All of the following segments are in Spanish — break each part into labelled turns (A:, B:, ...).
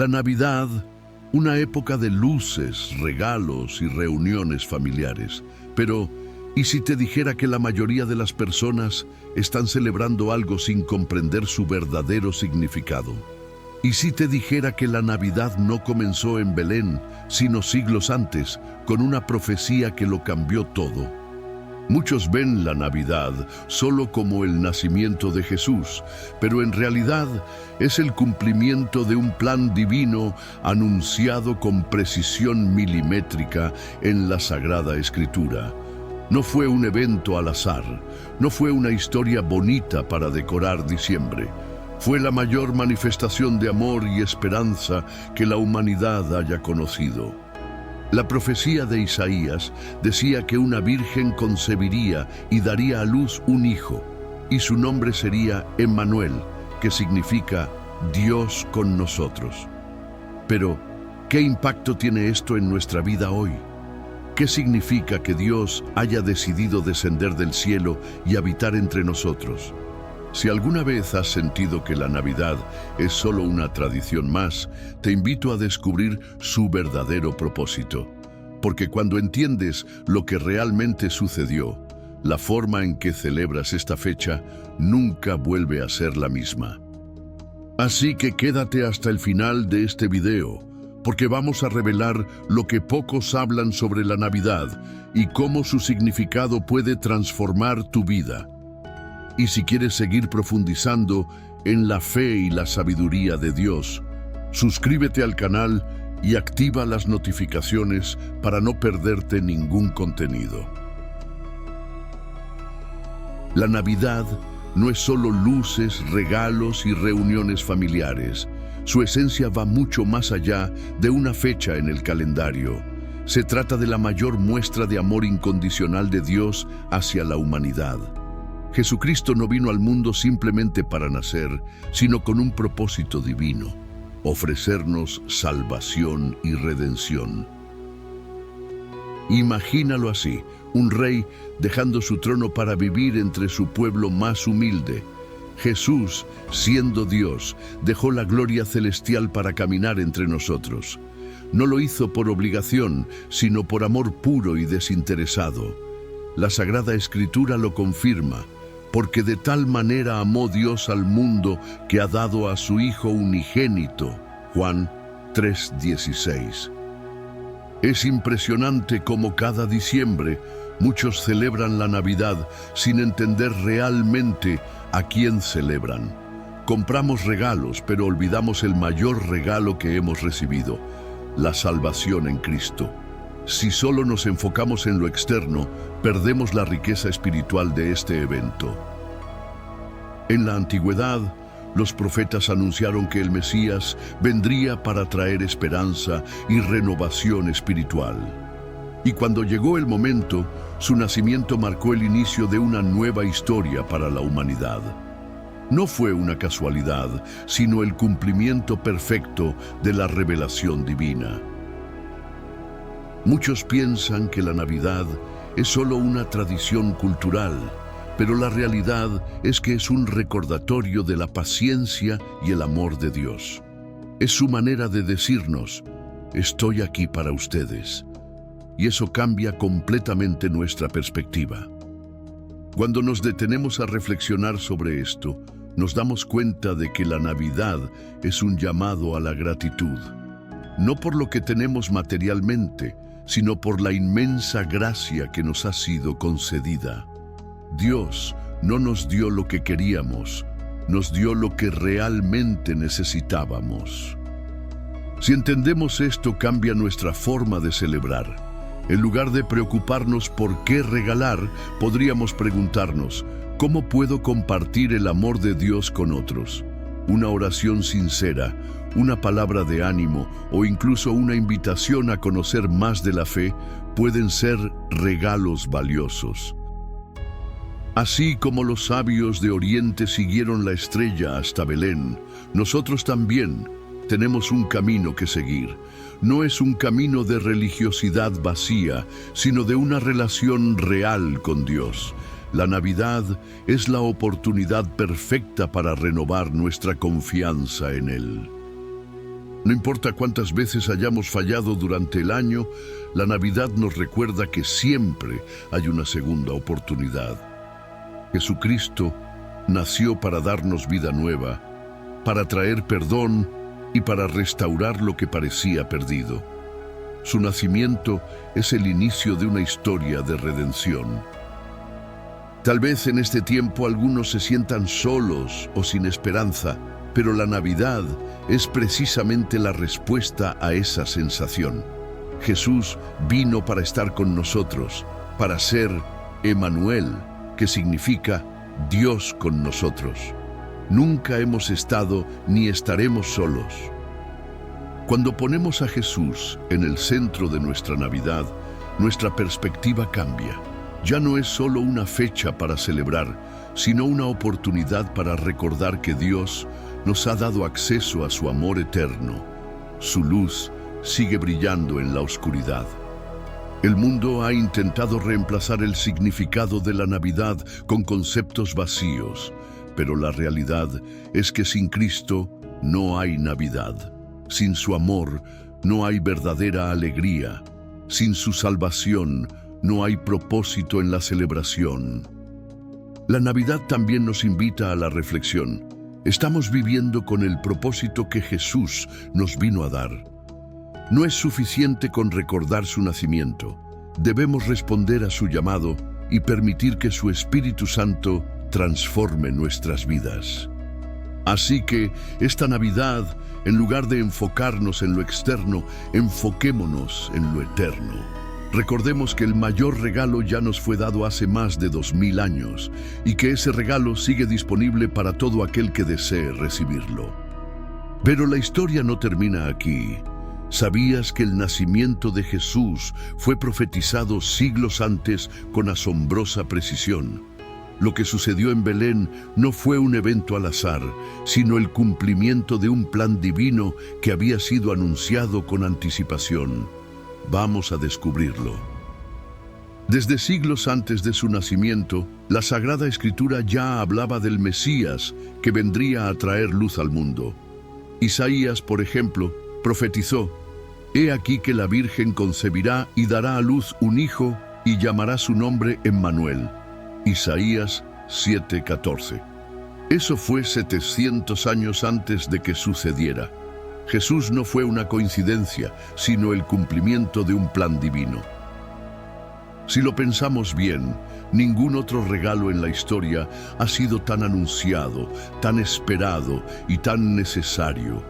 A: La Navidad, una época de luces, regalos y reuniones familiares. Pero, ¿y si te dijera que la mayoría de las personas están celebrando algo sin comprender su verdadero significado? ¿Y si te dijera que la Navidad no comenzó en Belén, sino siglos antes, con una profecía que lo cambió todo? Muchos ven la Navidad solo como el nacimiento de Jesús, pero en realidad es el cumplimiento de un plan divino anunciado con precisión milimétrica en la Sagrada Escritura. No fue un evento al azar, no fue una historia bonita para decorar diciembre. Fue la mayor manifestación de amor y esperanza que la humanidad haya conocido. La profecía de Isaías decía que una virgen concebiría y daría a luz un hijo, y su nombre sería Emmanuel, que significa Dios con nosotros. Pero, ¿qué impacto tiene esto en nuestra vida hoy? ¿Qué significa que Dios haya decidido descender del cielo y habitar entre nosotros? Si alguna vez has sentido que la Navidad es solo una tradición más, te invito a descubrir su verdadero propósito. Porque cuando entiendes lo que realmente sucedió, la forma en que celebras esta fecha nunca vuelve a ser la misma. Así que quédate hasta el final de este video, porque vamos a revelar lo que pocos hablan sobre la Navidad y cómo su significado puede transformar tu vida. Y si quieres seguir profundizando en la fe y la sabiduría de Dios, suscríbete al canal y activa las notificaciones para no perderte ningún contenido. La Navidad no es solo luces, regalos y reuniones familiares. Su esencia va mucho más allá de una fecha en el calendario. Se trata de la mayor muestra de amor incondicional de Dios hacia la humanidad. Jesucristo no vino al mundo simplemente para nacer, sino con un propósito divino: ofrecernos salvación y redención. Imagínalo así, un rey dejando su trono para vivir entre su pueblo más humilde. Jesús, siendo Dios, dejó la gloria celestial para caminar entre nosotros. No lo hizo por obligación, sino por amor puro y desinteresado. La Sagrada Escritura lo confirma: porque de tal manera amó Dios al mundo que ha dado a su Hijo unigénito. Juan 3:16. Es impresionante cómo cada diciembre muchos celebran la Navidad sin entender realmente a quién celebran. Compramos regalos, pero olvidamos el mayor regalo que hemos recibido: la salvación en Cristo. Si solo nos enfocamos en lo externo, perdemos la riqueza espiritual de este evento. En la antigüedad, los profetas anunciaron que el Mesías vendría para traer esperanza y renovación espiritual. Y cuando llegó el momento, su nacimiento marcó el inicio de una nueva historia para la humanidad. No fue una casualidad, sino el cumplimiento perfecto de la revelación divina. Muchos piensan que la Navidad es solo una tradición cultural, pero la realidad es que es un recordatorio de la paciencia y el amor de Dios. Es su manera de decirnos: estoy aquí para ustedes. Y eso cambia completamente nuestra perspectiva. Cuando nos detenemos a reflexionar sobre esto, nos damos cuenta de que la Navidad es un llamado a la gratitud. No por lo que tenemos materialmente, sino por la inmensa gracia que nos ha sido concedida. Dios no nos dio lo que queríamos, nos dio lo que realmente necesitábamos. Si entendemos esto, cambia nuestra forma de celebrar. En lugar de preocuparnos por qué regalar, podríamos preguntarnos: ¿cómo puedo compartir el amor de Dios con otros? Una oración sincera, una palabra de ánimo o incluso una invitación a conocer más de la fe pueden ser regalos valiosos. Así como los sabios de Oriente siguieron la estrella hasta Belén, nosotros también tenemos un camino que seguir. No es un camino de religiosidad vacía, sino de una relación real con Dios. La Navidad es la oportunidad perfecta para renovar nuestra confianza en Él. No importa cuántas veces hayamos fallado durante el año, la Navidad nos recuerda que siempre hay una segunda oportunidad. Jesucristo nació para darnos vida nueva, para traer perdón y para restaurar lo que parecía perdido. Su nacimiento es el inicio de una historia de redención. Tal vez en este tiempo algunos se sientan solos o sin esperanza, pero la Navidad es precisamente la respuesta a esa sensación. Jesús vino para estar con nosotros, para ser Emmanuel, que significa Dios con nosotros. Nunca hemos estado ni estaremos solos. Cuando ponemos a Jesús en el centro de nuestra Navidad, nuestra perspectiva cambia. Ya no es solo una fecha para celebrar, sino una oportunidad para recordar que Dios nos ha dado acceso a su amor eterno. Su luz sigue brillando en la oscuridad. El mundo ha intentado reemplazar el significado de la Navidad con conceptos vacíos, pero la realidad es que sin Cristo no hay Navidad. Sin su amor no hay verdadera alegría. Sin su salvación no hay propósito en la celebración. La Navidad también nos invita a la reflexión. Estamos viviendo con el propósito que Jesús nos vino a dar. No es suficiente con recordar su nacimiento. Debemos responder a su llamado y permitir que su Espíritu Santo transforme nuestras vidas. Así que esta Navidad, en lugar de enfocarnos en lo externo, enfoquémonos en lo eterno. Recordemos que el mayor regalo ya nos fue dado hace más de 2000 años y que ese regalo sigue disponible para todo aquel que desee recibirlo. Pero la historia no termina aquí. ¿Sabías que el nacimiento de Jesús fue profetizado siglos antes con asombrosa precisión? Lo que sucedió en Belén no fue un evento al azar, sino el cumplimiento de un plan divino que había sido anunciado con anticipación. Vamos a descubrirlo. Desde siglos antes de su nacimiento, la Sagrada Escritura ya hablaba del Mesías que vendría a traer luz al mundo. Isaías, por ejemplo, profetizó: «He aquí que la Virgen concebirá y dará a luz un hijo y llamará su nombre Emmanuel». Isaías 7:14. Eso fue 700 años antes de que sucediera. Jesús no fue una coincidencia, sino el cumplimiento de un plan divino. Si lo pensamos bien, ningún otro regalo en la historia ha sido tan anunciado, tan esperado y tan necesario.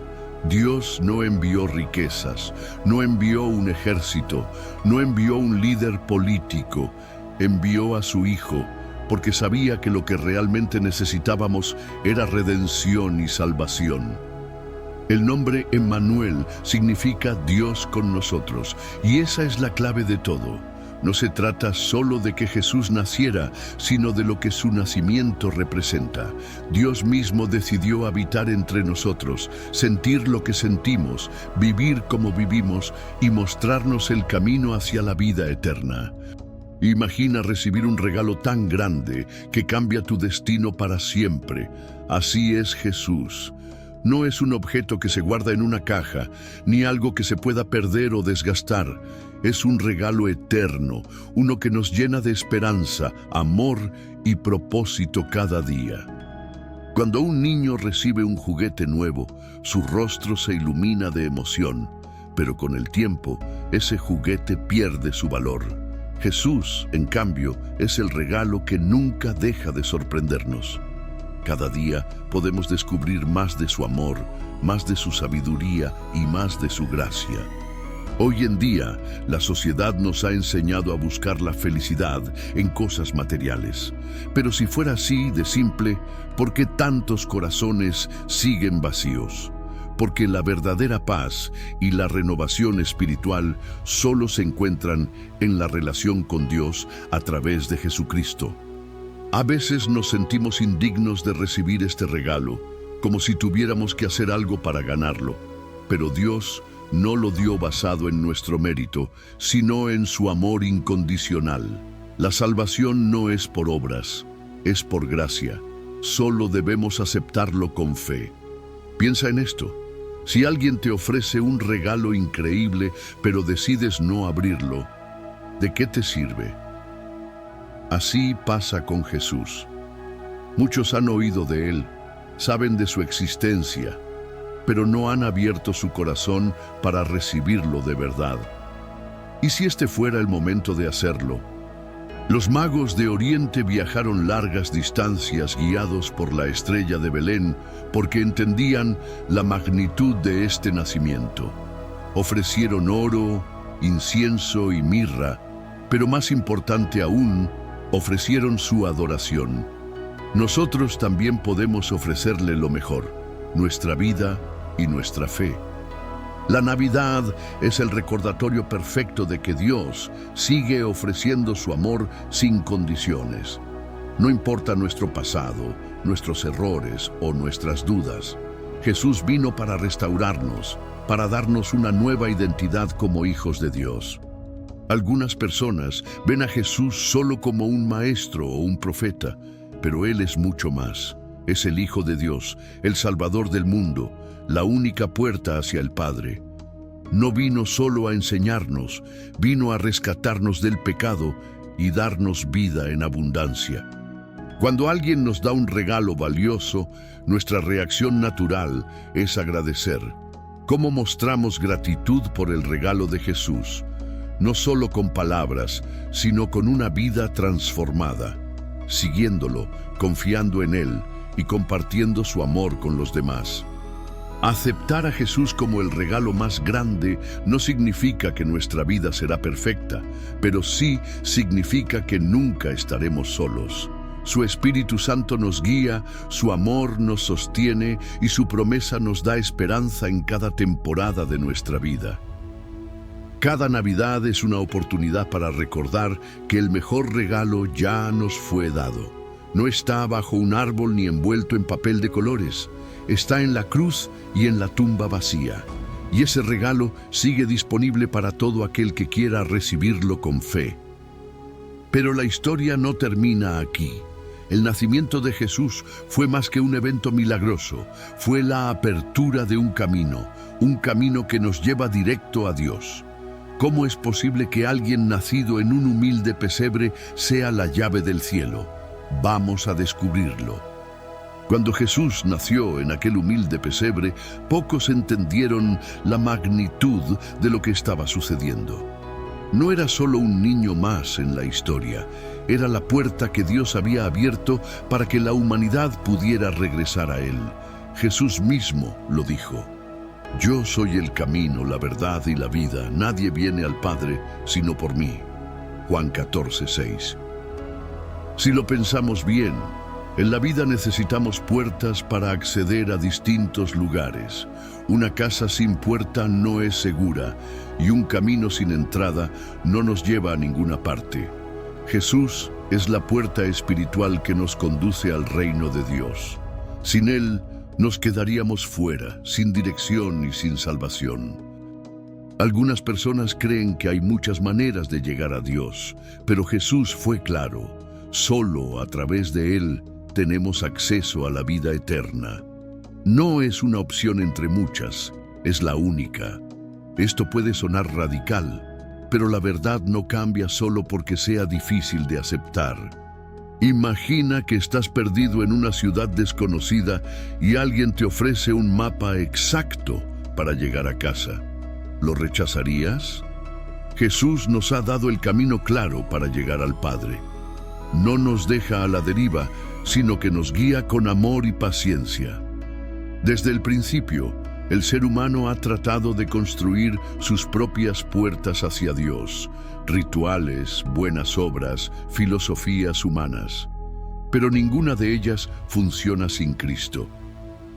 A: Dios no envió riquezas, no envió un ejército, no envió un líder político, envió a su Hijo, porque sabía que lo que realmente necesitábamos era redención y salvación. El nombre Emmanuel significa Dios con nosotros, y esa es la clave de todo. No se trata solo de que Jesús naciera, sino de lo que su nacimiento representa. Dios mismo decidió habitar entre nosotros, sentir lo que sentimos, vivir como vivimos y mostrarnos el camino hacia la vida eterna. Imagina recibir un regalo tan grande que cambia tu destino para siempre. Así es Jesús. No es un objeto que se guarda en una caja, ni algo que se pueda perder o desgastar. Es un regalo eterno, uno que nos llena de esperanza, amor y propósito cada día. Cuando un niño recibe un juguete nuevo, su rostro se ilumina de emoción, pero con el tiempo, ese juguete pierde su valor. Jesús, en cambio, es el regalo que nunca deja de sorprendernos. Cada día podemos descubrir más de su amor, más de su sabiduría y más de su gracia. Hoy en día, la sociedad nos ha enseñado a buscar la felicidad en cosas materiales. Pero si fuera así de simple, ¿por qué tantos corazones siguen vacíos? Porque la verdadera paz y la renovación espiritual solo se encuentran en la relación con Dios a través de Jesucristo. A veces nos sentimos indignos de recibir este regalo, como si tuviéramos que hacer algo para ganarlo. Pero Dios no lo dio basado en nuestro mérito, sino en su amor incondicional. La salvación no es por obras, es por gracia. Solo debemos aceptarlo con fe. Piensa en esto. Si alguien te ofrece un regalo increíble, pero decides no abrirlo, ¿de qué te sirve? Así pasa con Jesús. Muchos han oído de Él, saben de su existencia, pero no han abierto su corazón para recibirlo de verdad. ¿Y si este fuera el momento de hacerlo? Los magos de Oriente viajaron largas distancias guiados por la estrella de Belén porque entendían la magnitud de este nacimiento. Ofrecieron oro, incienso y mirra, pero más importante aún, ofrecieron su adoración. Nosotros también podemos ofrecerle lo mejor, nuestra vida y nuestra fe. La Navidad es el recordatorio perfecto de que Dios sigue ofreciendo su amor sin condiciones. No importa nuestro pasado, nuestros errores o nuestras dudas. Jesús vino para restaurarnos, para darnos una nueva identidad como hijos de Dios. Algunas personas ven a Jesús solo como un maestro o un profeta, pero Él es mucho más. Es el Hijo de Dios, el Salvador del mundo, la única puerta hacia el Padre. No vino solo a enseñarnos, vino a rescatarnos del pecado y darnos vida en abundancia. Cuando alguien nos da un regalo valioso, nuestra reacción natural es agradecer. ¿Cómo mostramos gratitud por el regalo de Jesús? No solo con palabras, sino con una vida transformada, siguiéndolo, confiando en Él y compartiendo su amor con los demás. Aceptar a Jesús como el regalo más grande no significa que nuestra vida será perfecta, pero sí significa que nunca estaremos solos. Su Espíritu Santo nos guía, su amor nos sostiene y su promesa nos da esperanza en cada temporada de nuestra vida. Cada Navidad es una oportunidad para recordar que el mejor regalo ya nos fue dado. No está bajo un árbol ni envuelto en papel de colores. Está en la cruz y en la tumba vacía. Y ese regalo sigue disponible para todo aquel que quiera recibirlo con fe. Pero la historia no termina aquí. El nacimiento de Jesús fue más que un evento milagroso. Fue la apertura de un camino que nos lleva directo a Dios. ¿Cómo es posible que alguien nacido en un humilde pesebre sea la llave del cielo? Vamos a descubrirlo. Cuando Jesús nació en aquel humilde pesebre, pocos entendieron la magnitud de lo que estaba sucediendo. No era solo un niño más en la historia, era la puerta que Dios había abierto para que la humanidad pudiera regresar a Él. Jesús mismo lo dijo: Yo soy el camino, la verdad y la vida. Nadie viene al Padre sino por mí. Juan 14:6. Si lo pensamos bien, en la vida necesitamos puertas para acceder a distintos lugares. Una casa sin puerta no es segura y un camino sin entrada no nos lleva a ninguna parte. Jesús es la puerta espiritual que nos conduce al reino de Dios. Sin Él, nos quedaríamos fuera, sin dirección y sin salvación. Algunas personas creen que hay muchas maneras de llegar a Dios, pero Jesús fue claro: solo a través de Él tenemos acceso a la vida eterna. No es una opción entre muchas, es la única. Esto puede sonar radical, pero la verdad no cambia solo porque sea difícil de aceptar. Imagina que estás perdido en una ciudad desconocida y alguien te ofrece un mapa exacto para llegar a casa. ¿Lo rechazarías? Jesús nos ha dado el camino claro para llegar al Padre. No nos deja a la deriva, sino que nos guía con amor y paciencia. Desde el principio, el ser humano ha tratado de construir sus propias puertas hacia Dios, rituales, buenas obras, filosofías humanas. Pero ninguna de ellas funciona sin Cristo.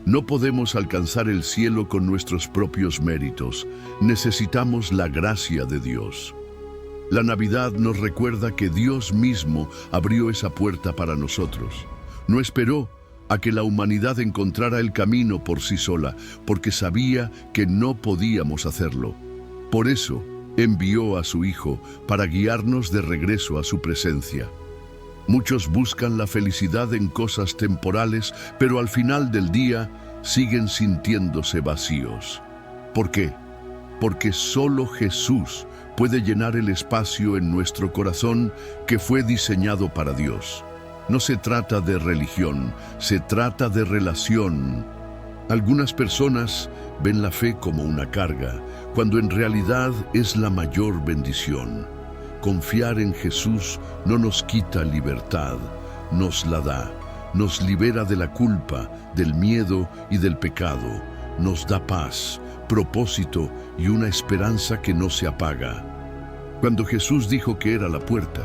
A: No podemos alcanzar el cielo con nuestros propios méritos. Necesitamos la gracia de Dios. La Navidad nos recuerda que Dios mismo abrió esa puerta para nosotros. No esperó a que la humanidad encontrara el camino por sí sola, porque sabía que no podíamos hacerlo. Por eso, envió a su Hijo para guiarnos de regreso a su presencia. Muchos buscan la felicidad en cosas temporales, pero al final del día, siguen sintiéndose vacíos. ¿Por qué? Porque solo Jesús puede llenar el espacio en nuestro corazón que fue diseñado para Dios. No se trata de religión, se trata de relación. Algunas personas ven la fe como una carga, cuando en realidad es la mayor bendición. Confiar en Jesús no nos quita libertad, nos la da. Nos libera de la culpa, del miedo y del pecado. Nos da paz, propósito y una esperanza que no se apaga. Cuando Jesús dijo que era la puerta,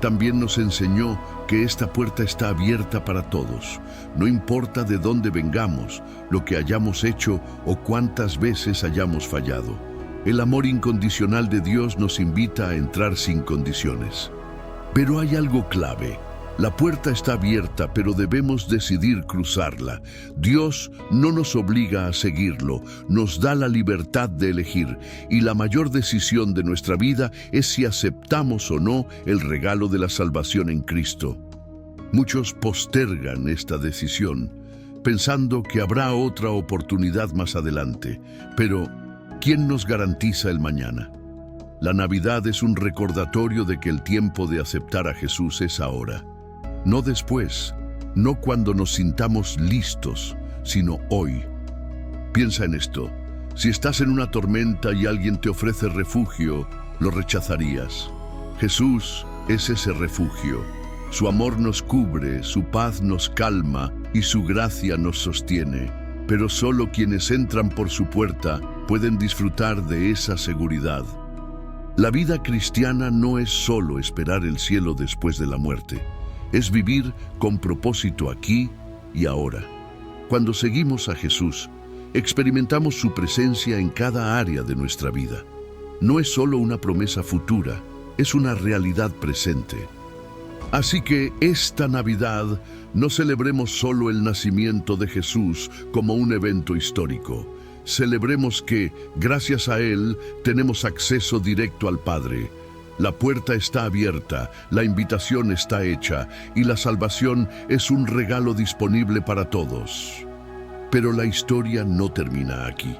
A: también nos enseñó que esta puerta está abierta para todos. No importa de dónde vengamos, lo que hayamos hecho o cuántas veces hayamos fallado. El amor incondicional de Dios nos invita a entrar sin condiciones. Pero hay algo clave. La puerta está abierta, pero debemos decidir cruzarla. Dios no nos obliga a seguirlo, nos da la libertad de elegir, y la mayor decisión de nuestra vida es si aceptamos o no el regalo de la salvación en Cristo. Muchos postergan esta decisión, pensando que habrá otra oportunidad más adelante, pero ¿quién nos garantiza el mañana? La Navidad es un recordatorio de que el tiempo de aceptar a Jesús es ahora. No después, no cuando nos sintamos listos, sino hoy. Piensa en esto. Si estás en una tormenta y alguien te ofrece refugio, ¿lo rechazarías? Jesús es ese refugio. Su amor nos cubre, su paz nos calma y su gracia nos sostiene. Pero solo quienes entran por su puerta pueden disfrutar de esa seguridad. La vida cristiana no es solo esperar el cielo después de la muerte. Es vivir con propósito aquí y ahora. Cuando seguimos a Jesús, experimentamos su presencia en cada área de nuestra vida. No es solo una promesa futura, es una realidad presente. Así que esta Navidad no celebremos solo el nacimiento de Jesús como un evento histórico. Celebremos que, gracias a Él, tenemos acceso directo al Padre. La puerta está abierta, la invitación está hecha y la salvación es un regalo disponible para todos. Pero la historia no termina aquí.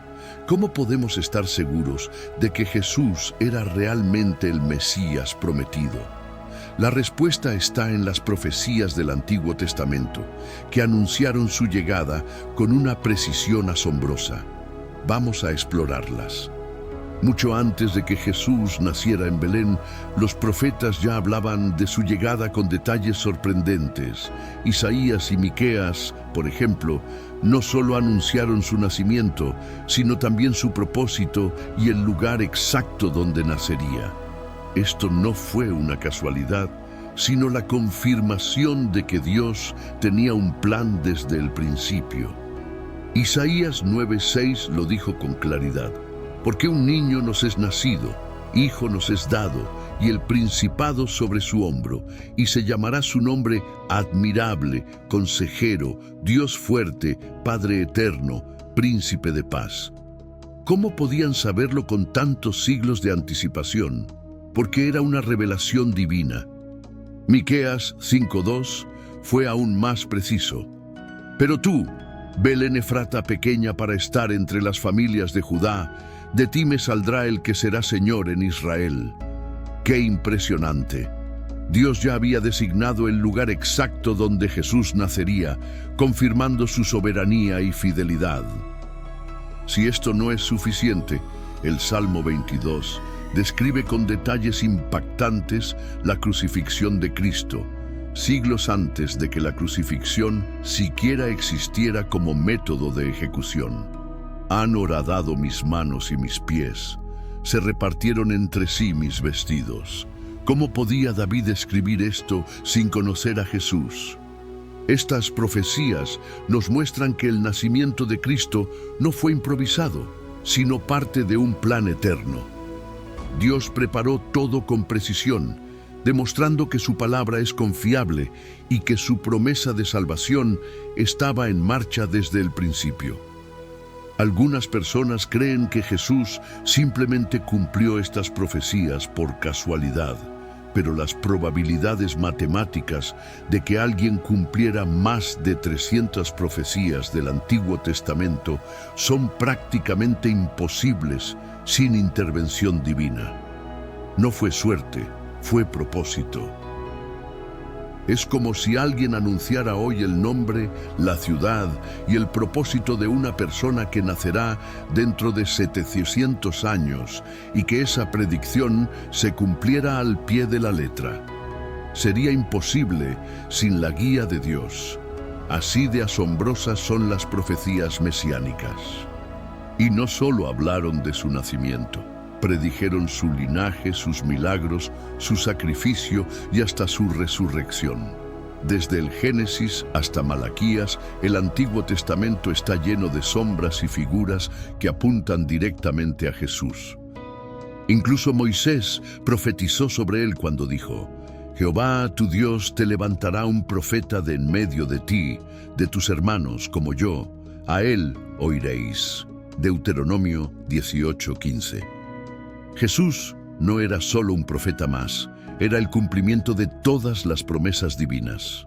A: ¿Cómo podemos estar seguros de que Jesús era realmente el Mesías prometido? La respuesta está en las profecías del Antiguo Testamento, que anunciaron su llegada con una precisión asombrosa. Vamos a explorarlas. Mucho antes de que Jesús naciera en Belén, los profetas ya hablaban de su llegada con detalles sorprendentes. Isaías y Miqueas, por ejemplo, no solo anunciaron su nacimiento, sino también su propósito y el lugar exacto donde nacería. Esto no fue una casualidad, sino la confirmación de que Dios tenía un plan desde el principio. Isaías 9:6 lo dijo con claridad. Porque un niño nos es nacido, hijo nos es dado, y el principado sobre su hombro, y se llamará su nombre Admirable, Consejero, Dios fuerte, Padre eterno, Príncipe de paz. ¿Cómo podían saberlo con tantos siglos de anticipación? Porque era una revelación divina. Miqueas 5:2 fue aún más preciso. Pero tú, Belén Efrata pequeña para estar entre las familias de Judá, de ti me saldrá el que será Señor en Israel. ¡Qué impresionante! Dios ya había designado el lugar exacto donde Jesús nacería, confirmando su soberanía y fidelidad. Si esto no es suficiente, el Salmo 22 describe con detalles impactantes la crucifixión de Cristo, siglos antes de que la crucifixión siquiera existiera como método de ejecución. Han horadado mis manos y mis pies, se repartieron entre sí mis vestidos. ¿Cómo podía David escribir esto sin conocer a Jesús? Estas profecías nos muestran que el nacimiento de Cristo no fue improvisado, sino parte de un plan eterno. Dios preparó todo con precisión, demostrando que su palabra es confiable y que su promesa de salvación estaba en marcha desde el principio. Algunas personas creen que Jesús simplemente cumplió estas profecías por casualidad, pero las probabilidades matemáticas de que alguien cumpliera más de 300 profecías del Antiguo Testamento son prácticamente imposibles sin intervención divina. No fue suerte, fue propósito. Es como si alguien anunciara hoy el nombre, la ciudad y el propósito de una persona que nacerá dentro de 700 años y que esa predicción se cumpliera al pie de la letra. Sería imposible sin la guía de Dios. Así de asombrosas son las profecías mesiánicas. Y no solo hablaron de su nacimiento. Predijeron su linaje, sus milagros, su sacrificio y hasta su resurrección. Desde el Génesis hasta Malaquías, el Antiguo Testamento está lleno de sombras y figuras que apuntan directamente a Jesús. Incluso Moisés profetizó sobre él cuando dijo: Jehová, tu Dios, te levantará un profeta de en medio de ti, de tus hermanos como yo, a él oiréis. Deuteronomio 18:15. Jesús no era solo un profeta más, era el cumplimiento de todas las promesas divinas.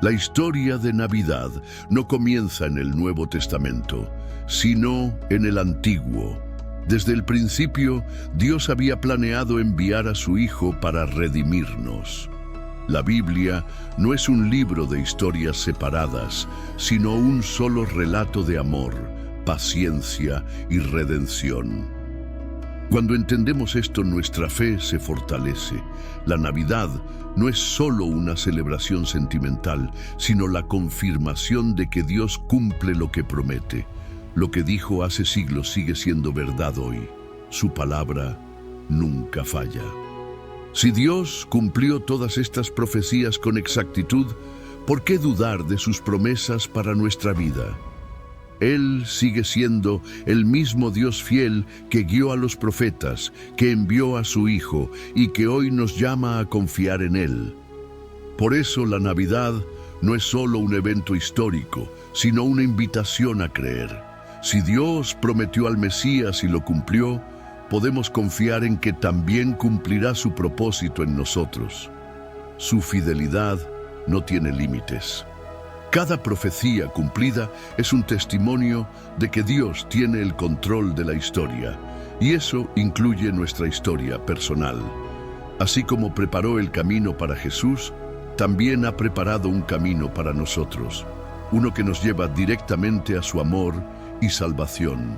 A: La historia de Navidad no comienza en el Nuevo Testamento, sino en el Antiguo. Desde el principio, Dios había planeado enviar a su Hijo para redimirnos. La Biblia no es un libro de historias separadas, sino un solo relato de amor, paciencia y redención. Cuando entendemos esto, nuestra fe se fortalece. La Navidad no es solo una celebración sentimental, sino la confirmación de que Dios cumple lo que promete. Lo que dijo hace siglos sigue siendo verdad hoy. Su palabra nunca falla. Si Dios cumplió todas estas profecías con exactitud, ¿por qué dudar de sus promesas para nuestra vida? Él sigue siendo el mismo Dios fiel que guió a los profetas, que envió a su Hijo y que hoy nos llama a confiar en Él. Por eso la Navidad no es solo un evento histórico, sino una invitación a creer. Si Dios prometió al Mesías y lo cumplió, podemos confiar en que también cumplirá su propósito en nosotros. Su fidelidad no tiene límites. Cada profecía cumplida es un testimonio de que Dios tiene el control de la historia, y eso incluye nuestra historia personal. Así como preparó el camino para Jesús, también ha preparado un camino para nosotros, uno que nos lleva directamente a su amor y salvación.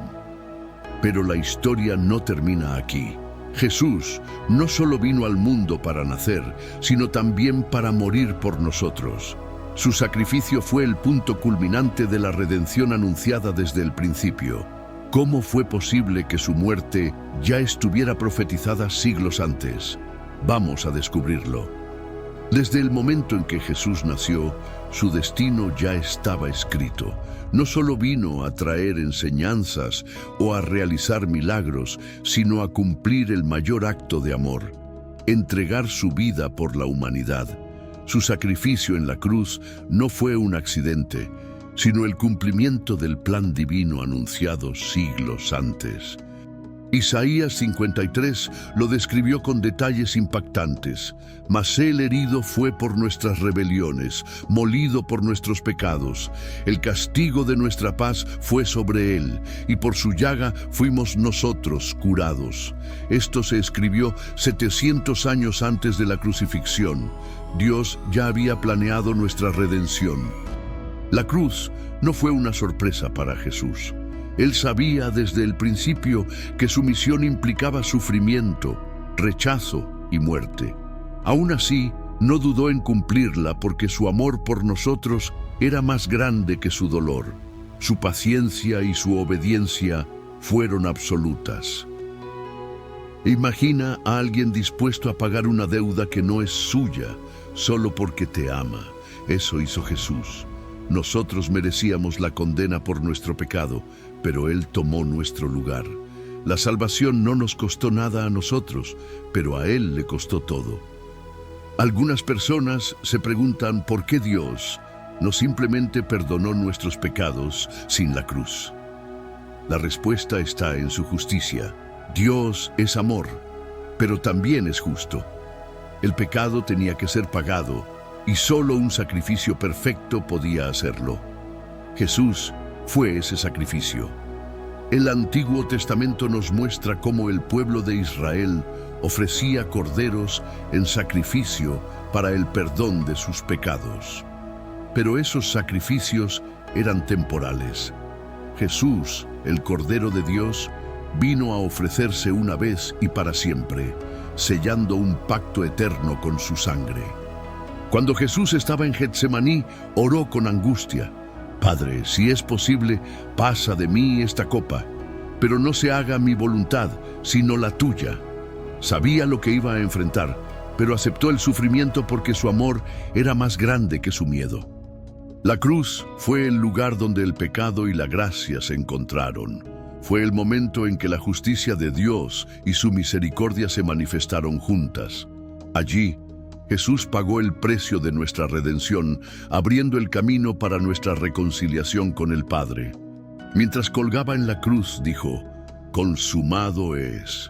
A: Pero la historia no termina aquí. Jesús no solo vino al mundo para nacer, sino también para morir por nosotros. Su sacrificio fue el punto culminante de la redención anunciada desde el principio. ¿Cómo fue posible que su muerte ya estuviera profetizada siglos antes? Vamos a descubrirlo. Desde el momento en que Jesús nació, su destino ya estaba escrito. No solo vino a traer enseñanzas o a realizar milagros, sino a cumplir el mayor acto de amor: entregar su vida por la humanidad. Su sacrificio en la cruz no fue un accidente, sino el cumplimiento del plan divino anunciado siglos antes. Isaías 53 lo describió con detalles impactantes. Mas él herido fue por nuestras rebeliones, molido por nuestros pecados. El castigo de nuestra paz fue sobre él, y por su llaga fuimos nosotros curados. Esto se escribió 700 años antes de la crucifixión. Dios ya había planeado nuestra redención. La cruz no fue una sorpresa para Jesús. Él sabía desde el principio que su misión implicaba sufrimiento, rechazo y muerte. Aún así, no dudó en cumplirla porque su amor por nosotros era más grande que su dolor. Su paciencia y su obediencia fueron absolutas. Imagina a alguien dispuesto a pagar una deuda que no es suya, solo porque te ama. Eso hizo Jesús. Nosotros merecíamos la condena por nuestro pecado, pero Él tomó nuestro lugar. La salvación no nos costó nada a nosotros, pero a Él le costó todo. Algunas personas se preguntan por qué Dios no simplemente perdonó nuestros pecados sin la cruz. La respuesta está en su justicia. Dios es amor, pero también es justo. El pecado tenía que ser pagado y solo un sacrificio perfecto podía hacerlo. Jesús fue ese sacrificio. El Antiguo Testamento nos muestra cómo el pueblo de Israel ofrecía corderos en sacrificio para el perdón de sus pecados. Pero esos sacrificios eran temporales. Jesús, el Cordero de Dios, vino a ofrecerse una vez y para siempre, sellando un pacto eterno con su sangre. Cuando Jesús estaba en Getsemaní, oró con angustia: Padre, si es posible, pasa de mí esta copa, pero no se haga mi voluntad, sino la tuya. Sabía lo que iba a enfrentar, pero aceptó el sufrimiento porque su amor era más grande que su miedo. La cruz fue el lugar donde el pecado y la gracia se encontraron. Fue el momento en que la justicia de Dios y su misericordia se manifestaron juntas. Allí, Jesús pagó el precio de nuestra redención, abriendo el camino para nuestra reconciliación con el Padre. Mientras colgaba en la cruz, dijo: «Consumado es».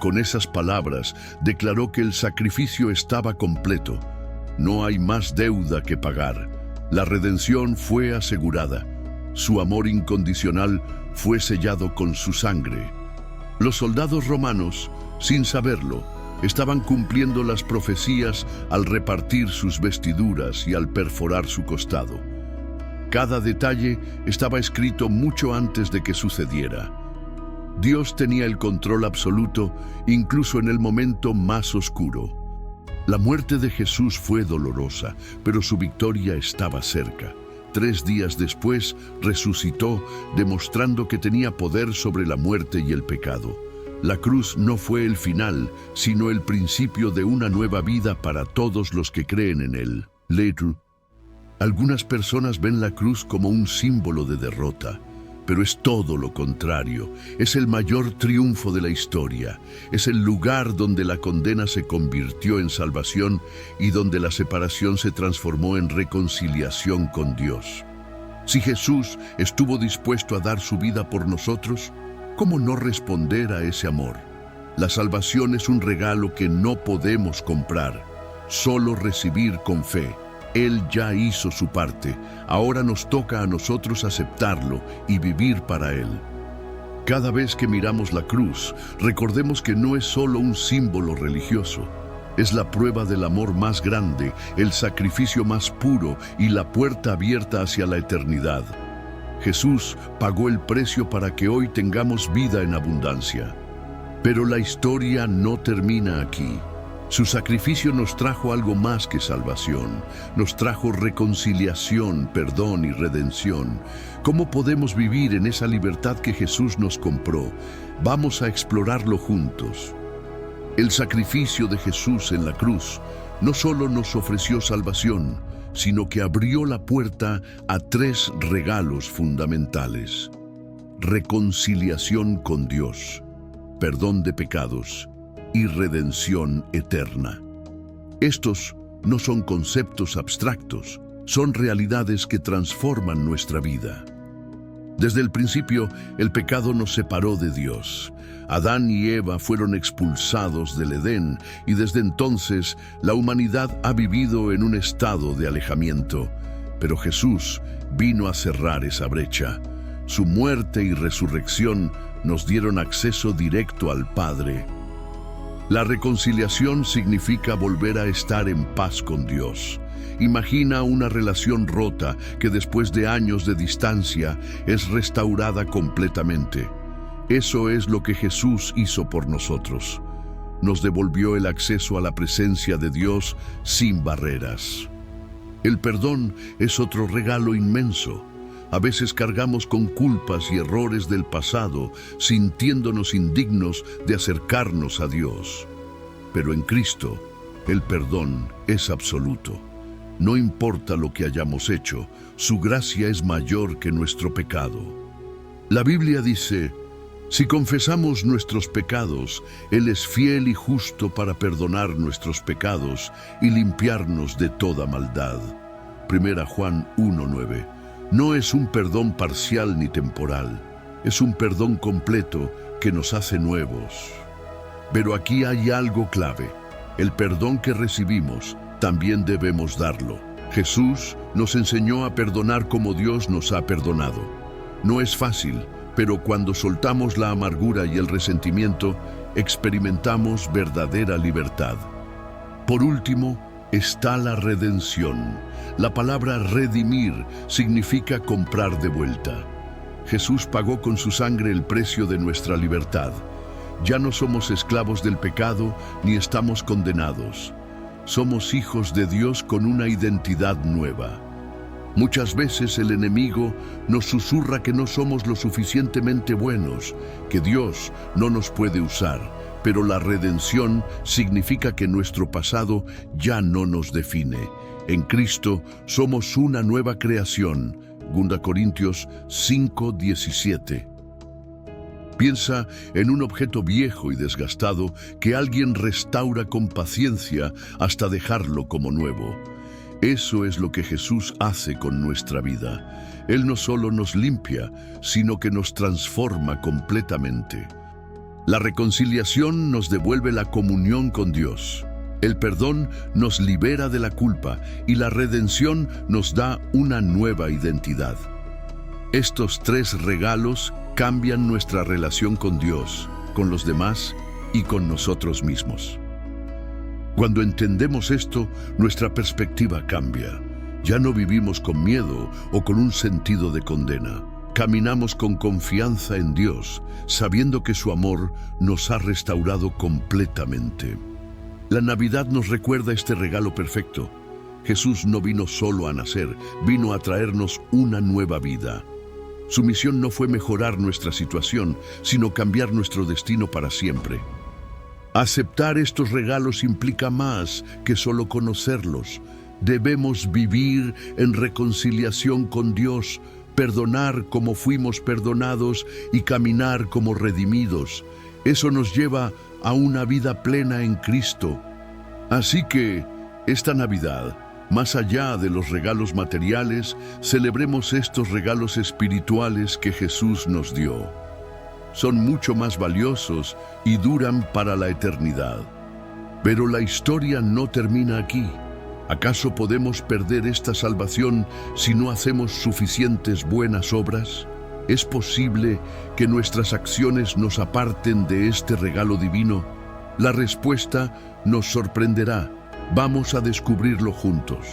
A: Con esas palabras, declaró que el sacrificio estaba completo. No hay más deuda que pagar. La redención fue asegurada. Su amor incondicional fue sellado con su sangre. Los soldados romanos, sin saberlo, estaban cumpliendo las profecías al repartir sus vestiduras y al perforar su costado. Cada detalle estaba escrito mucho antes de que sucediera. Dios tenía el control absoluto, incluso en el momento más oscuro. La muerte de Jesús fue dolorosa, pero su victoria estaba cerca. 3 días después, resucitó, demostrando que tenía poder sobre la muerte y el pecado. La cruz no fue el final, sino el principio de una nueva vida para todos los que creen en él. Algunas personas ven la cruz como un símbolo de derrota, pero es todo lo contrario. Es el mayor triunfo de la historia. Es el lugar donde la condena se convirtió en salvación y donde la separación se transformó en reconciliación con Dios. Si Jesús estuvo dispuesto a dar su vida por nosotros, ¿cómo no responder a ese amor? La salvación es un regalo que no podemos comprar, solo recibir con fe. Él ya hizo su parte, ahora nos toca a nosotros aceptarlo y vivir para Él. Cada vez que miramos la cruz, recordemos que no es solo un símbolo religioso, es la prueba del amor más grande, el sacrificio más puro y la puerta abierta hacia la eternidad. Jesús pagó el precio para que hoy tengamos vida en abundancia. Pero la historia no termina aquí. Su sacrificio nos trajo algo más que salvación. Nos trajo reconciliación, perdón y redención. ¿Cómo podemos vivir en esa libertad que Jesús nos compró? Vamos a explorarlo juntos. El sacrificio de Jesús en la cruz no solo nos ofreció salvación, sino que abrió la puerta a 3 regalos fundamentales: reconciliación con Dios, perdón de pecados y redención eterna. Estos no son conceptos abstractos, son realidades que transforman nuestra vida. Desde el principio, el pecado nos separó de Dios. Adán y Eva fueron expulsados del Edén y desde entonces la humanidad ha vivido en un estado de alejamiento. Pero Jesús vino a cerrar esa brecha. Su muerte y resurrección nos dieron acceso directo al Padre. La reconciliación significa volver a estar en paz con Dios. Imagina una relación rota que después de años de distancia es restaurada completamente. Eso es lo que Jesús hizo por nosotros. Nos devolvió el acceso a la presencia de Dios sin barreras. El perdón es otro regalo inmenso. A veces cargamos con culpas y errores del pasado, sintiéndonos indignos de acercarnos a Dios. Pero en Cristo, el perdón es absoluto. No importa lo que hayamos hecho, su gracia es mayor que nuestro pecado. La Biblia dice: si confesamos nuestros pecados, Él es fiel y justo para perdonar nuestros pecados y limpiarnos de toda maldad. 1 Juan 1:9. No es un perdón parcial ni temporal, es un perdón completo que nos hace nuevos. Pero aquí hay algo clave. El perdón que recibimos, también debemos darlo. Jesús nos enseñó a perdonar como Dios nos ha perdonado. No es fácil, pero cuando soltamos la amargura y el resentimiento, experimentamos verdadera libertad. Por último, está la redención. La palabra redimir significa comprar de vuelta. Jesús pagó con su sangre el precio de nuestra libertad. Ya no somos esclavos del pecado ni estamos condenados. Somos hijos de Dios con una identidad nueva. Muchas veces el enemigo nos susurra que no somos lo suficientemente buenos, que Dios no nos puede usar, pero la redención significa que nuestro pasado ya no nos define. En Cristo somos una nueva creación. 2 Corintios 5:17. Piensa en un objeto viejo y desgastado que alguien restaura con paciencia hasta dejarlo como nuevo. Eso es lo que Jesús hace con nuestra vida. Él no solo nos limpia, sino que nos transforma completamente. La reconciliación nos devuelve la comunión con Dios. El perdón nos libera de la culpa y la redención nos da una nueva identidad. Estos tres regalos cambian nuestra relación con Dios, con los demás y con nosotros mismos. Cuando entendemos esto, nuestra perspectiva cambia. Ya no vivimos con miedo o con un sentido de condena. Caminamos con confianza en Dios, sabiendo que su amor nos ha restaurado completamente. La Navidad nos recuerda este regalo perfecto. Jesús no vino solo a nacer, vino a traernos una nueva vida. Su misión no fue mejorar nuestra situación, sino cambiar nuestro destino para siempre. Aceptar estos regalos implica más que solo conocerlos. Debemos vivir en reconciliación con Dios, perdonar como fuimos perdonados y caminar como redimidos. Eso nos lleva a una vida plena en Cristo. Así que, esta Navidad, más allá de los regalos materiales, celebremos estos regalos espirituales que Jesús nos dio. Son mucho más valiosos y duran para la eternidad. Pero la historia no termina aquí. ¿Acaso podemos perder esta salvación si no hacemos suficientes buenas obras? ¿Es posible que nuestras acciones nos aparten de este regalo divino? La respuesta nos sorprenderá. Vamos a descubrirlo juntos.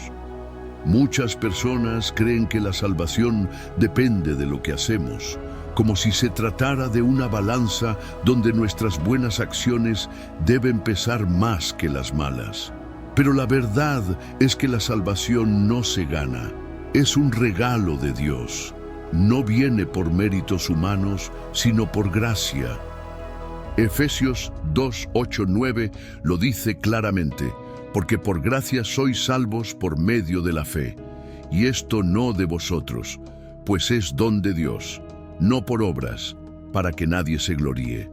A: Muchas personas creen que la salvación depende de lo que hacemos, como si se tratara de una balanza donde nuestras buenas acciones deben pesar más que las malas. Pero la verdad es que la salvación no se gana, es un regalo de Dios. No viene por méritos humanos, sino por gracia. Efesios 2:8-9 lo dice claramente, porque por gracia sois salvos por medio de la fe, y esto no de vosotros, pues es don de Dios, no por obras, para que nadie se gloríe.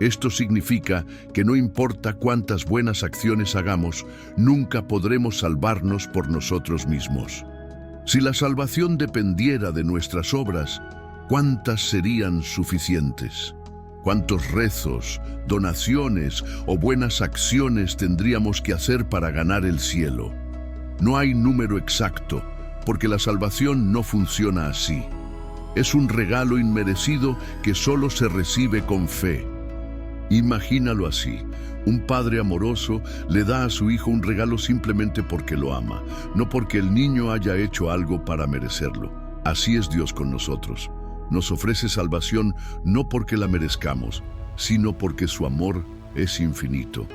A: Esto significa que no importa cuántas buenas acciones hagamos, nunca podremos salvarnos por nosotros mismos. Si la salvación dependiera de nuestras obras, ¿cuántas serían suficientes? ¿Cuántos rezos, donaciones o buenas acciones tendríamos que hacer para ganar el cielo? No hay número exacto, porque la salvación no funciona así. Es un regalo inmerecido que solo se recibe con fe. Imagínalo así. Un padre amoroso le da a su hijo un regalo simplemente porque lo ama, no porque el niño haya hecho algo para merecerlo. Así es Dios con nosotros. Nos ofrece salvación no porque la merezcamos, sino porque su amor es infinito.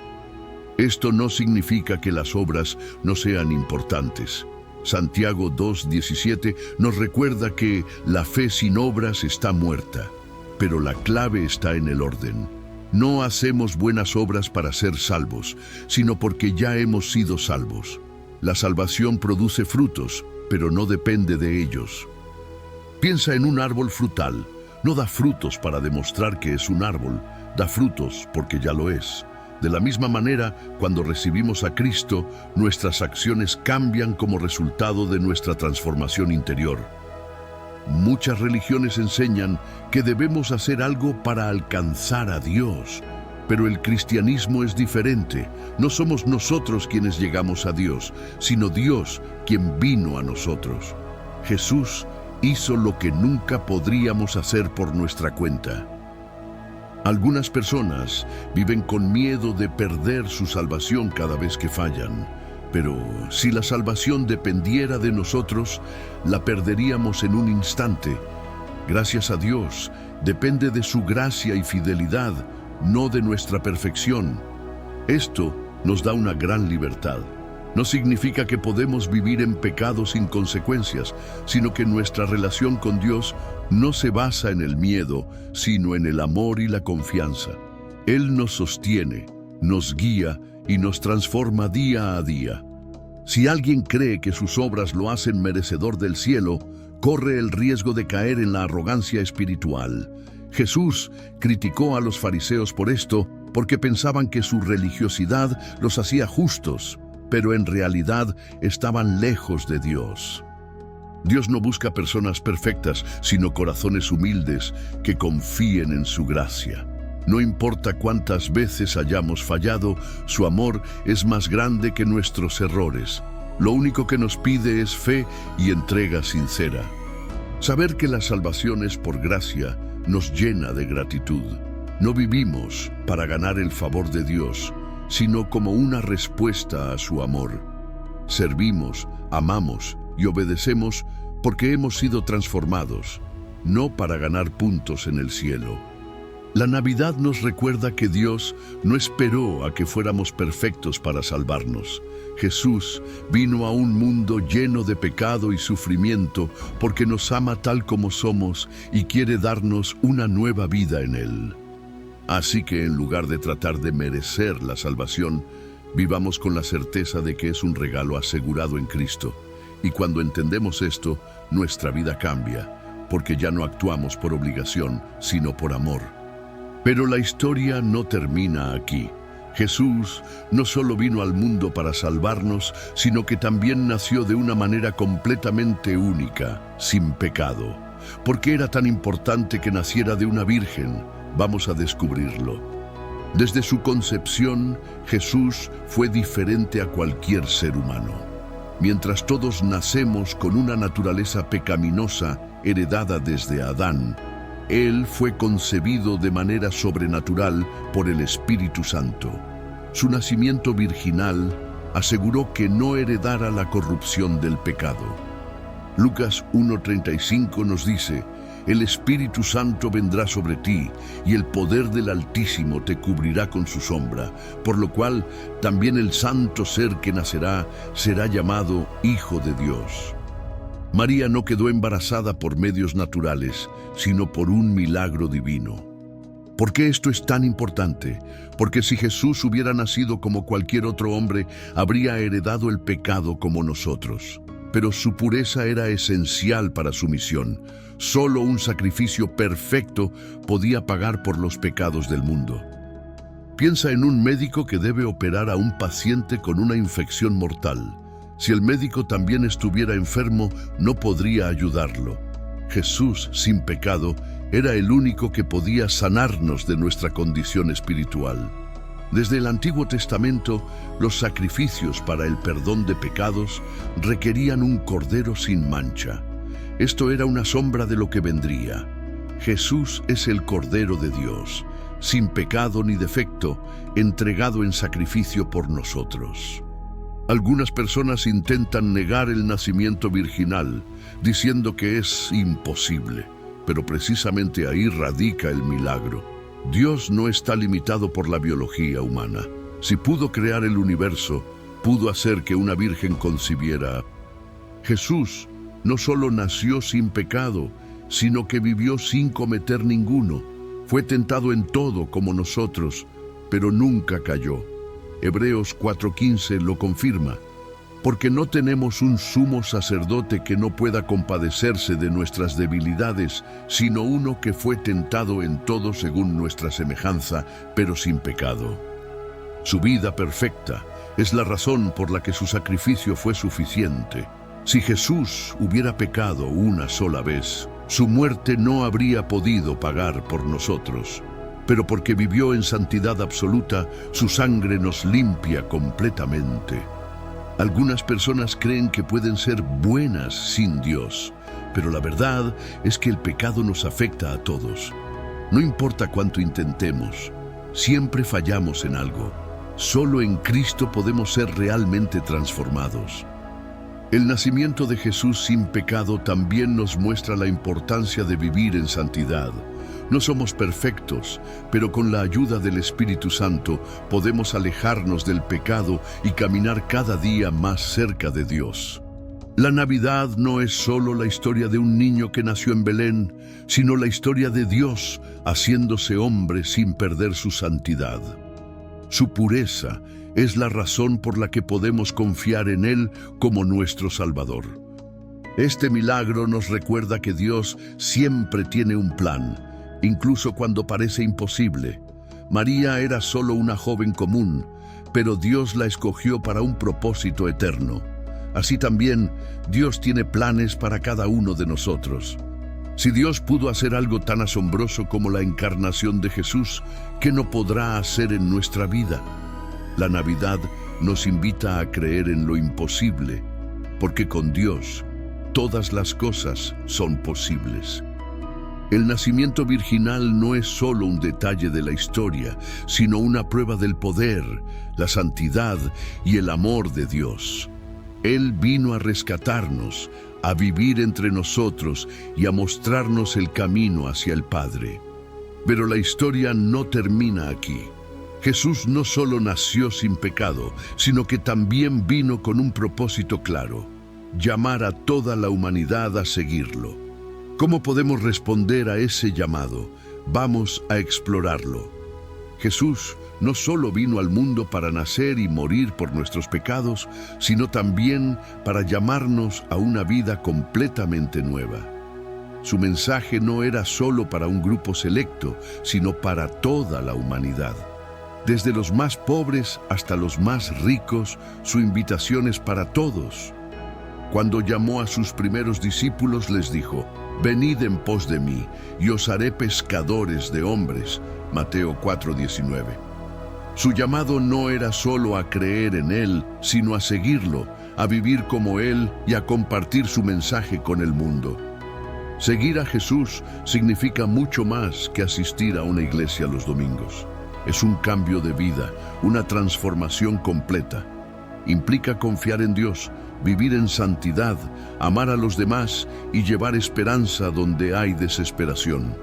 A: Esto no significa que las obras no sean importantes. Santiago 2:17 nos recuerda que la fe sin obras está muerta, pero la clave está en el orden. No hacemos buenas obras para ser salvos, sino porque ya hemos sido salvos. La salvación produce frutos, pero no depende de ellos. Piensa en un árbol frutal. No da frutos para demostrar que es un árbol, da frutos porque ya lo es. De la misma manera, cuando recibimos a Cristo, nuestras acciones cambian como resultado de nuestra transformación interior. Muchas religiones enseñan que debemos hacer algo para alcanzar a Dios, Pero el cristianismo es diferente. No somos nosotros quienes llegamos a Dios, sino Dios quien vino a nosotros. Jesús hizo lo que nunca podríamos hacer por nuestra cuenta. Algunas personas viven con miedo de perder su salvación cada vez que fallan. Pero si la salvación dependiera de nosotros, la perderíamos en un instante. Gracias a Dios, depende de su gracia y fidelidad, no de nuestra perfección. Esto nos da una gran libertad. No significa que podemos vivir en pecado sin consecuencias, sino que nuestra relación con Dios no se basa en el miedo, sino en el amor y la confianza. Él nos sostiene, nos guía y nos transforma día a día. Si alguien cree que sus obras lo hacen merecedor del cielo, corre el riesgo de caer en la arrogancia espiritual. Jesús criticó a los fariseos por esto, porque pensaban que su religiosidad los hacía justos, pero en realidad estaban lejos de Dios. Dios no busca personas perfectas, sino corazones humildes que confíen en su gracia. No importa cuántas veces hayamos fallado, su amor es más grande que nuestros errores. Lo único que nos pide es fe y entrega sincera. Saber que la salvación es por gracia nos llena de gratitud. No vivimos para ganar el favor de Dios, sino como una respuesta a su amor. Servimos, amamos y obedecemos porque hemos sido transformados, no para ganar puntos en el cielo. La Navidad nos recuerda que Dios no esperó a que fuéramos perfectos para salvarnos. Jesús vino a un mundo lleno de pecado y sufrimiento porque nos ama tal como somos y quiere darnos una nueva vida en Él. Así que en lugar de tratar de merecer la salvación, vivamos con la certeza de que es un regalo asegurado en Cristo. Y cuando entendemos esto, nuestra vida cambia, porque ya no actuamos por obligación, sino por amor. Pero la historia no termina aquí. Jesús no solo vino al mundo para salvarnos, sino que también nació de una manera completamente única, sin pecado. ¿Por qué era tan importante que naciera de una virgen? Vamos a descubrirlo. Desde su concepción, Jesús fue diferente a cualquier ser humano. Mientras todos nacemos con una naturaleza pecaminosa heredada desde Adán, Él fue concebido de manera sobrenatural por el Espíritu Santo. Su nacimiento virginal aseguró que no heredara la corrupción del pecado. Lucas 1:35 nos dice: el Espíritu Santo vendrá sobre ti, y el poder del Altísimo te cubrirá con su sombra, por lo cual también el santo ser que nacerá será llamado Hijo de Dios. María no quedó embarazada por medios naturales, sino por un milagro divino. ¿Por qué esto es tan importante? Porque si Jesús hubiera nacido como cualquier otro hombre, habría heredado el pecado como nosotros. Pero su pureza era esencial para su misión. Solo un sacrificio perfecto podía pagar por los pecados del mundo. Piensa en un médico que debe operar a un paciente con una infección mortal. Si el médico también estuviera enfermo, no podría ayudarlo. Jesús, sin pecado, era el único que podía sanarnos de nuestra condición espiritual. Desde el Antiguo Testamento, los sacrificios para el perdón de pecados requerían un cordero sin mancha. Esto era una sombra de lo que vendría. Jesús es el Cordero de Dios, sin pecado ni defecto, entregado en sacrificio por nosotros. Algunas personas intentan negar el nacimiento virginal, diciendo que es imposible, pero precisamente ahí radica el milagro. Dios no está limitado por la biología humana. Si pudo crear el universo, pudo hacer que una virgen concibiera. Jesús no solo nació sin pecado, sino que vivió sin cometer ninguno. Fue tentado en todo como nosotros, pero nunca cayó. Hebreos 4:15 lo confirma. Porque no tenemos un sumo sacerdote que no pueda compadecerse de nuestras debilidades, sino uno que fue tentado en todo según nuestra semejanza, pero sin pecado. Su vida perfecta es la razón por la que su sacrificio fue suficiente. Si Jesús hubiera pecado una sola vez, su muerte no habría podido pagar por nosotros. pero porque vivió en santidad absoluta, su sangre nos limpia completamente. Algunas personas creen que pueden ser buenas sin Dios, pero la verdad es que el pecado nos afecta a todos. No importa cuánto intentemos, siempre fallamos en algo. Solo en Cristo podemos ser realmente transformados. El nacimiento de Jesús sin pecado también nos muestra la importancia de vivir en santidad. No somos perfectos, pero con la ayuda del Espíritu Santo podemos alejarnos del pecado y caminar cada día más cerca de Dios. La Navidad no es solo la historia de un niño que nació en Belén, sino la historia de Dios haciéndose hombre sin perder su santidad. Su pureza es la razón por la que podemos confiar en Él como nuestro Salvador. Este milagro nos recuerda que Dios siempre tiene un plan, incluso cuando parece imposible. María era solo una joven común, pero Dios la escogió para un propósito eterno. Así también, Dios tiene planes para cada uno de nosotros. Si Dios pudo hacer algo tan asombroso como la encarnación de Jesús, ¿qué no podrá hacer en nuestra vida? La Navidad nos invita a creer en lo imposible, porque con Dios todas las cosas son posibles. El nacimiento virginal no es solo un detalle de la historia, sino una prueba del poder, la santidad y el amor de Dios. Él vino a rescatarnos, a vivir entre nosotros y a mostrarnos el camino hacia el Padre. Pero la historia no termina aquí. Jesús no solo nació sin pecado, sino que también vino con un propósito claro: llamar a toda la humanidad a seguirlo. ¿Cómo podemos responder a ese llamado? Vamos a explorarlo. Jesús no solo vino al mundo para nacer y morir por nuestros pecados, sino también para llamarnos a una vida completamente nueva. Su mensaje no era solo para un grupo selecto, sino para toda la humanidad. Desde los más pobres hasta los más ricos, su invitación es para todos. Cuando llamó a sus primeros discípulos, les dijo: «Venid en pos de mí, y os haré pescadores de hombres». Mateo 4:19. Su llamado no era solo a creer en Él, sino a seguirlo, a vivir como Él y a compartir su mensaje con el mundo. Seguir a Jesús significa mucho más que asistir a una iglesia los domingos. Es un cambio de vida, una transformación completa. Implica confiar en Dios, vivir en santidad, amar a los demás y llevar esperanza donde hay desesperación.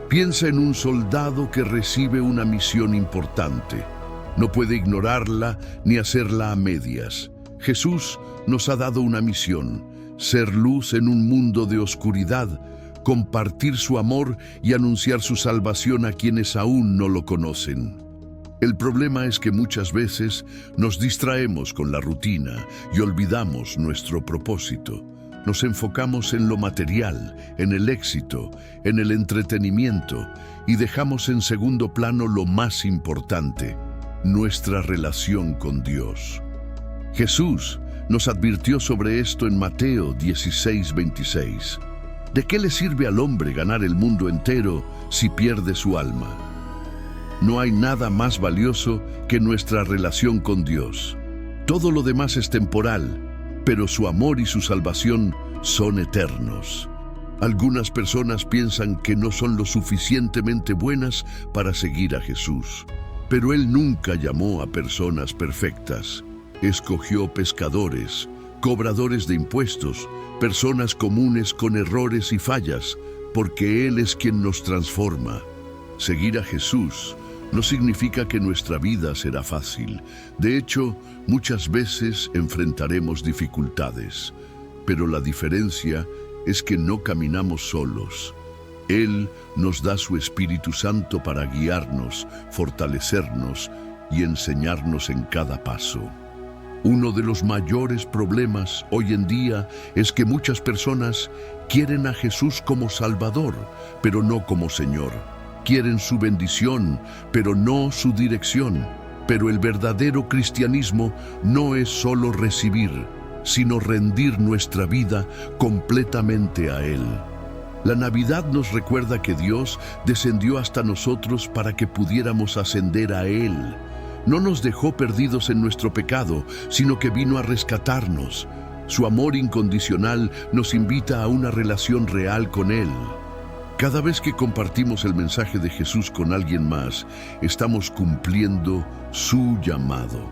A: Piensa en un soldado que recibe una misión importante. No puede ignorarla ni hacerla a medias. Jesús nos ha dado una misión: ser luz en un mundo de oscuridad, compartir su amor y anunciar su salvación a quienes aún no lo conocen. El problema es que muchas veces nos distraemos con la rutina y olvidamos nuestro propósito. Nos enfocamos en lo material, en el éxito, en el entretenimiento, y dejamos en segundo plano lo más importante: nuestra relación con Dios. Jesús nos advirtió sobre esto en Mateo 16:26. ¿De qué le sirve al hombre ganar el mundo entero si pierde su alma? No hay nada más valioso que nuestra relación con Dios. Todo lo demás es temporal, pero su amor y su salvación son eternos. Algunas personas piensan que no son lo suficientemente buenas para seguir a Jesús, pero Él nunca llamó a personas perfectas. Escogió pescadores, cobradores de impuestos, personas comunes con errores y fallas, porque Él es quien nos transforma. Seguir a Jesús no significa que nuestra vida será fácil. De hecho, muchas veces enfrentaremos dificultades, pero la diferencia es que no caminamos solos. Él nos da su Espíritu Santo para guiarnos, fortalecernos y enseñarnos en cada paso. Uno de los mayores problemas hoy en día es que muchas personas quieren a Jesús como Salvador, pero no como Señor. Quieren su bendición, pero no su dirección. Pero el verdadero cristianismo no es solo recibir, sino rendir nuestra vida completamente a Él. La Navidad nos recuerda que Dios descendió hasta nosotros para que pudiéramos ascender a Él. No nos dejó perdidos en nuestro pecado, sino que vino a rescatarnos. Su amor incondicional nos invita a una relación real con Él. Cada vez que compartimos el mensaje de Jesús con alguien más, estamos cumpliendo su llamado.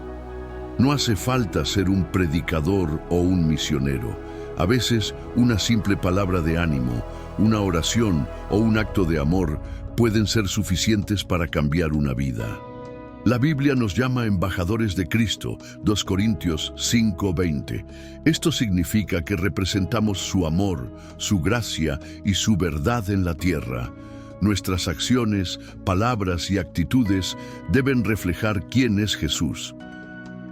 A: No hace falta ser un predicador o un misionero. A veces, una simple palabra de ánimo, una oración o un acto de amor pueden ser suficientes para cambiar una vida. La Biblia nos llama embajadores de Cristo, 2 Corintios 5:20. Esto significa que representamos su amor, su gracia y su verdad en la tierra. Nuestras acciones, palabras y actitudes deben reflejar quién es Jesús.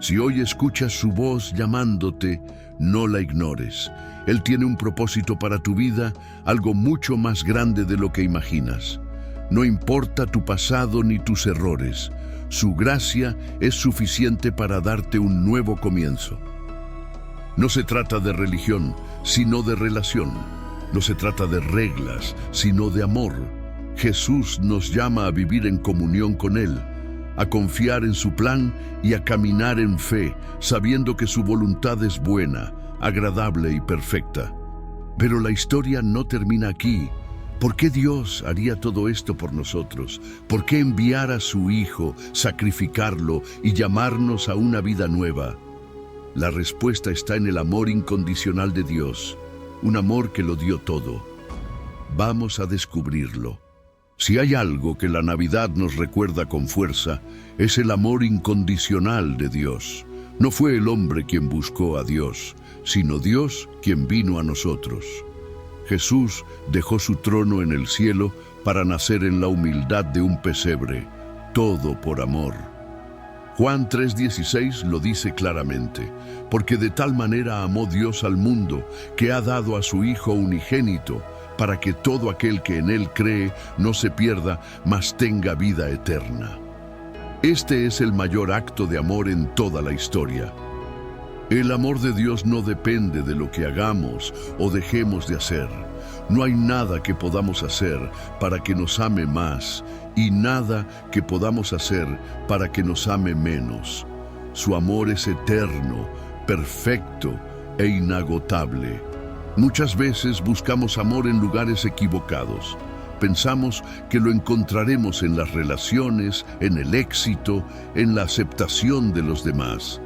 A: Si hoy escuchas su voz llamándote, no la ignores. Él tiene un propósito para tu vida, algo mucho más grande de lo que imaginas. No importa tu pasado ni tus errores. Su gracia es suficiente para darte un nuevo comienzo. No se trata de religión, sino de relación. No se trata de reglas, sino de amor. Jesús nos llama a vivir en comunión con Él, a confiar en su plan y a caminar en fe, sabiendo que su voluntad es buena, agradable y perfecta. Pero la historia no termina aquí. ¿Por qué Dios haría todo esto por nosotros? ¿Por qué enviar a su Hijo, sacrificarlo y llamarnos a una vida nueva? La respuesta está en el amor incondicional de Dios, un amor que lo dio todo. Vamos a descubrirlo. Si hay algo que la Navidad nos recuerda con fuerza, es el amor incondicional de Dios. No fue el hombre quien buscó a Dios, sino Dios quien vino a nosotros. Jesús dejó su trono en el cielo para nacer en la humildad de un pesebre, todo por amor. Juan 3:16 lo dice claramente, porque de tal manera amó Dios al mundo, que ha dado a su Hijo unigénito, para que todo aquel que en Él cree no se pierda, mas tenga vida eterna. Este es el mayor acto de amor en toda la historia. El amor de Dios no depende de lo que hagamos o dejemos de hacer. No hay nada que podamos hacer para que nos ame más y nada que podamos hacer para que nos ame menos. Su amor es eterno, perfecto e inagotable. Muchas veces buscamos amor en lugares equivocados. Pensamos que lo encontraremos en las relaciones, en el éxito, en la aceptación de los demás.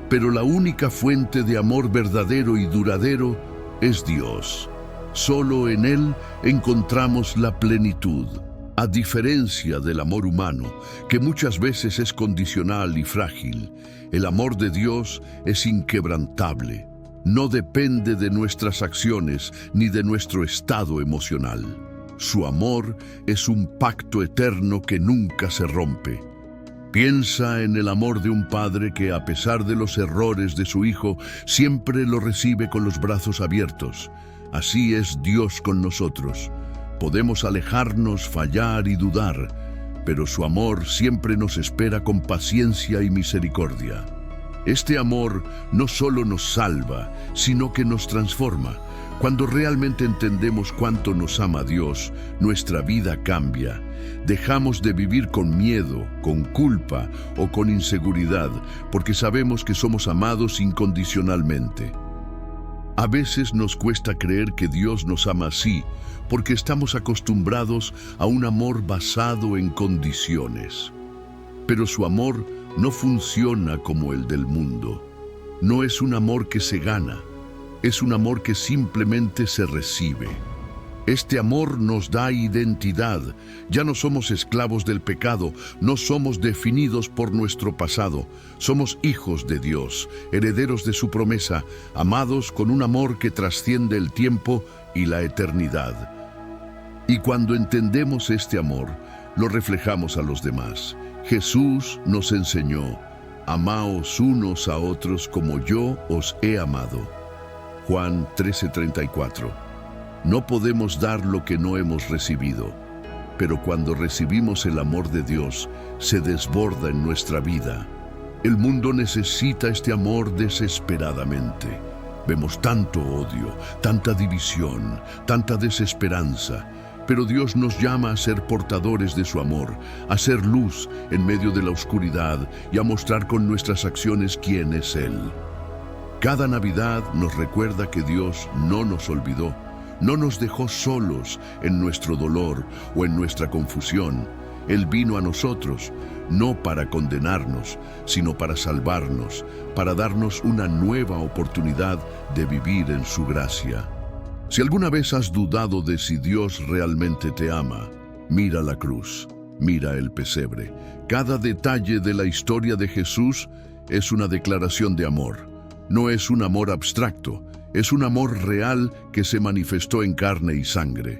A: Pero la única fuente de amor verdadero y duradero es Dios. Solo en Él encontramos la plenitud. A diferencia del amor humano, que muchas veces es condicional y frágil, el amor de Dios es inquebrantable. No depende de nuestras acciones ni de nuestro estado emocional. Su amor es un pacto eterno que nunca se rompe. Piensa en el amor de un padre que, a pesar de los errores de su hijo, siempre lo recibe con los brazos abiertos. Así es Dios con nosotros. Podemos alejarnos, fallar y dudar, pero su amor siempre nos espera con paciencia y misericordia. Este amor no solo nos salva, sino que nos transforma. Cuando realmente entendemos cuánto nos ama Dios, nuestra vida cambia. Dejamos de vivir con miedo, con culpa o con inseguridad, porque sabemos que somos amados incondicionalmente. A veces nos cuesta creer que Dios nos ama así, porque estamos acostumbrados a un amor basado en condiciones. Pero su amor no funciona como el del mundo. No es un amor que se gana, es un amor que simplemente se recibe. Este amor nos da identidad. Ya no somos esclavos del pecado, no somos definidos por nuestro pasado. Somos hijos de Dios, herederos de su promesa, amados con un amor que trasciende el tiempo y la eternidad. Y cuando entendemos este amor, lo reflejamos a los demás. Jesús nos enseñó: amaos unos a otros como yo os he amado. Juan 13:34. No podemos dar lo que no hemos recibido, pero cuando recibimos el amor de Dios, se desborda en nuestra vida. El mundo necesita este amor desesperadamente. Vemos tanto odio, tanta división, tanta desesperanza, pero Dios nos llama a ser portadores de su amor, a ser luz en medio de la oscuridad y a mostrar con nuestras acciones quién es Él. Cada Navidad nos recuerda que Dios no nos olvidó, no nos dejó solos en nuestro dolor o en nuestra confusión. Él vino a nosotros, no para condenarnos, sino para salvarnos, para darnos una nueva oportunidad de vivir en su gracia. Si alguna vez has dudado de si Dios realmente te ama, mira la cruz, mira el pesebre. Cada detalle de la historia de Jesús es una declaración de amor. No es un amor abstracto, es un amor real que se manifestó en carne y sangre.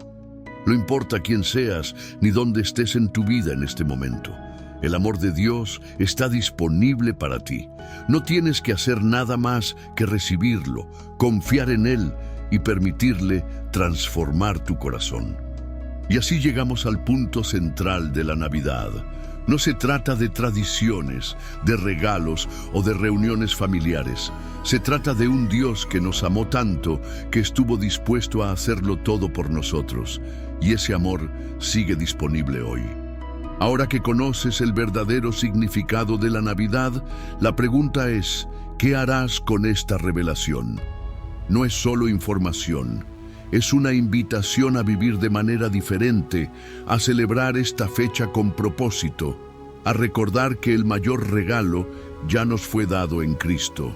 A: No importa quién seas ni dónde estés en tu vida en este momento. El amor de Dios está disponible para ti. No tienes que hacer nada más que recibirlo, confiar en Él y permitirle transformar tu corazón. Y así llegamos al punto central de la Navidad. No se trata de tradiciones, de regalos o de reuniones familiares. Se trata de un Dios que nos amó tanto que estuvo dispuesto a hacerlo todo por nosotros. Y ese amor sigue disponible hoy. Ahora que conoces el verdadero significado de la Navidad, la pregunta es, ¿qué harás con esta revelación? No es solo información. Es una invitación a vivir de manera diferente, a celebrar esta fecha con propósito, a recordar que el mayor regalo ya nos fue dado en Cristo.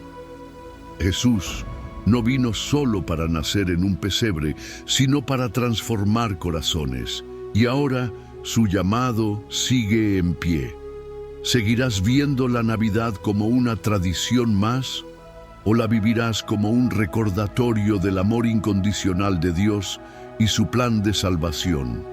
A: Jesús no vino solo para nacer en un pesebre, sino para transformar corazones. Y ahora su llamado sigue en pie. ¿Seguirás viendo la Navidad como una tradición más? ¿O la vivirás como un recordatorio del amor incondicional de Dios y su plan de salvación?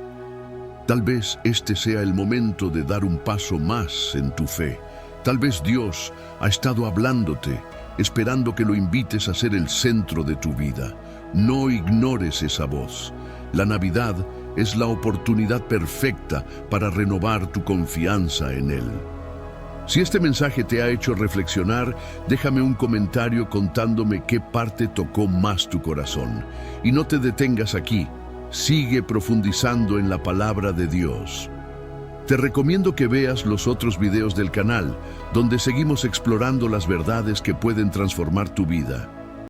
A: Tal vez este sea el momento de dar un paso más en tu fe. Tal vez Dios ha estado hablándote, esperando que lo invites a ser el centro de tu vida. No ignores esa voz. La Navidad es la oportunidad perfecta para renovar tu confianza en Él. Si este mensaje te ha hecho reflexionar, déjame un comentario contándome qué parte tocó más tu corazón. Y no te detengas aquí, sigue profundizando en la palabra de Dios. Te recomiendo que veas los otros videos del canal, donde seguimos explorando las verdades que pueden transformar tu vida.